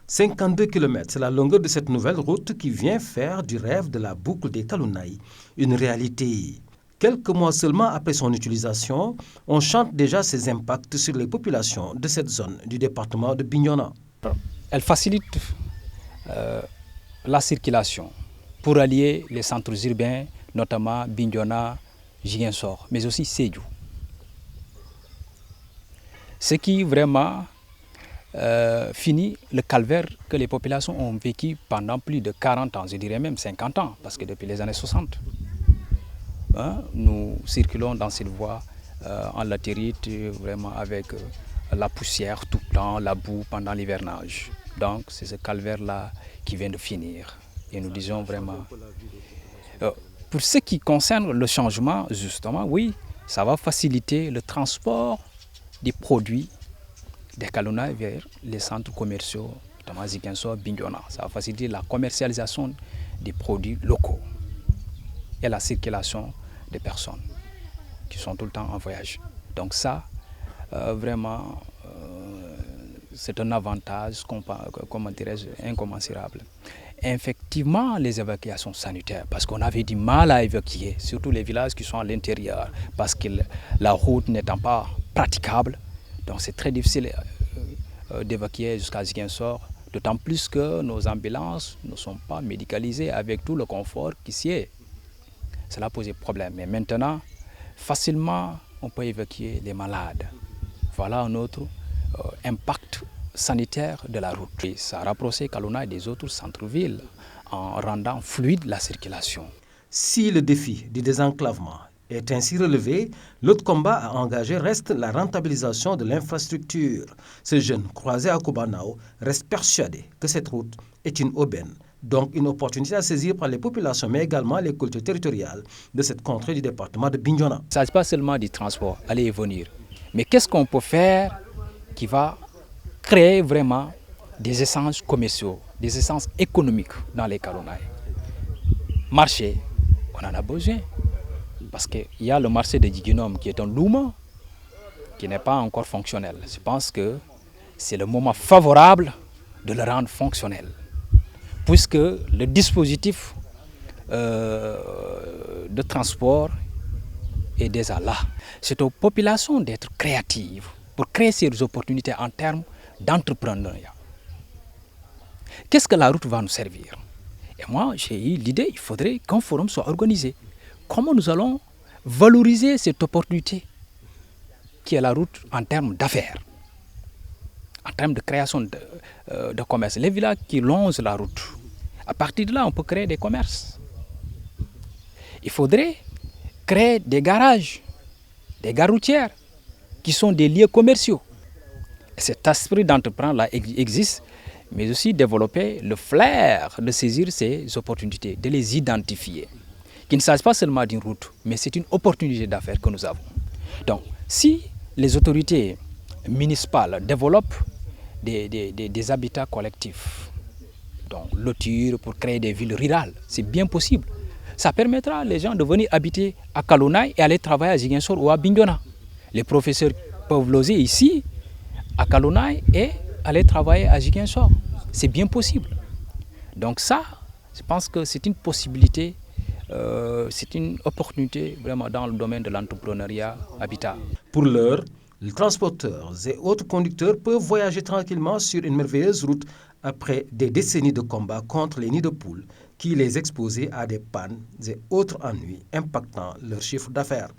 52 km, c'est la longueur de cette nouvelle route qui vient faire du rêve de la boucle des Kalounaï une réalité. Quelques mois seulement après son utilisation, on chante déjà ses impacts sur les populations de cette zone du département de Bignona. Elle facilite la circulation pour allier les centres urbains, notamment Bignona, Ziguinchor, mais aussi Sédhiou. Ce qui vraiment finit le calvaire que les populations ont vécu pendant plus de 40 ans, je dirais même 50 ans, parce que depuis les années 60, nous circulons dans cette voie en latérite, vraiment avec la poussière tout le temps, la boue pendant l'hivernage. Donc c'est ce calvaire-là qui vient de finir. Et nous disons vraiment... pour ce qui concerne le changement, justement, oui, ça va faciliter le transport des produits des Kalounaï vers les centres commerciaux, notamment Ziguinchor, Bignona. Ça va faciliter la commercialisation des produits locaux et la circulation des personnes qui sont tout le temps en voyage. Donc ça, vraiment, c'est un avantage, comment dirais-je, incommensurable. Effectivement, les évacuations sanitaires, parce qu'on avait du mal à évacuer, surtout les villages qui sont à l'intérieur, parce que la route n'étant pas praticable, donc c'est très difficile d'évacuer jusqu'à Ziguinchor, d'autant plus que nos ambulances ne sont pas médicalisées avec tout le confort qui s'y est. Cela posait problème. Mais maintenant, facilement, on peut évacuer les malades. Voilà un autre impact sanitaire de la route. Et ça a rapproché Kalounaï des autres centres-villes en rendant fluide la circulation. Si le défi du désenclavement est ainsi relevé, l'autre combat à engager reste la rentabilisation de l'infrastructure. Ce jeune croisé à Kobanao reste persuadé que cette route est une aubaine, donc une opportunité à saisir par les populations, mais également les cultures territoriales de cette contrée du département de Bignona. Il ne s'agit pas seulement du transport, aller et venir, mais qu'est-ce qu'on peut faire qui va créer vraiment des échanges commerciaux, des échanges économiques dans les Kalounaï. Marché, on en a besoin. Parce qu'il y a le marché de Djiginom qui est un louma, qui n'est pas encore fonctionnel. Je pense que c'est le moment favorable de le rendre fonctionnel. Puisque le dispositif de transport est déjà là. C'est aux populations d'être créatives pour créer ces opportunités en termes d'entrepreneuriat. Qu'est-ce que la route va nous servir? Et moi, j'ai eu l'idée, il faudrait qu'un forum soit organisé. Comment nous allons valoriser cette opportunité qui est la route en termes d'affaires, en termes de création de commerce. Les villages qui longent la route, à partir de là, on peut créer des commerces. Il faudrait créer des garages, des gares routières, qui sont des lieux commerciaux. Cet esprit d'entreprendre-là existe, mais aussi développer le flair de saisir ces opportunités, de les identifier. Qu'il ne s'agit pas seulement d'une route, mais c'est une opportunité d'affaires que nous avons. Donc, si les autorités municipales développent des habitats collectifs, donc lotir pour créer des villes rurales, c'est bien possible. Ça permettra aux gens de venir habiter à Kalounaï et aller travailler à Ziguinchor ou à Bignona. Les professeurs peuvent loger ici, à Kalounaï, et aller travailler à Ziguinchor. C'est bien possible. Donc ça, je pense que c'est une possibilité, c'est une opportunité vraiment dans le domaine de l'entrepreneuriat habitat. Pour l'heure, les transporteurs et autres conducteurs peuvent voyager tranquillement sur une merveilleuse route après des décennies de combat contre les nids de poules qui les exposaient à des pannes et autres ennuis impactant leur chiffre d'affaires.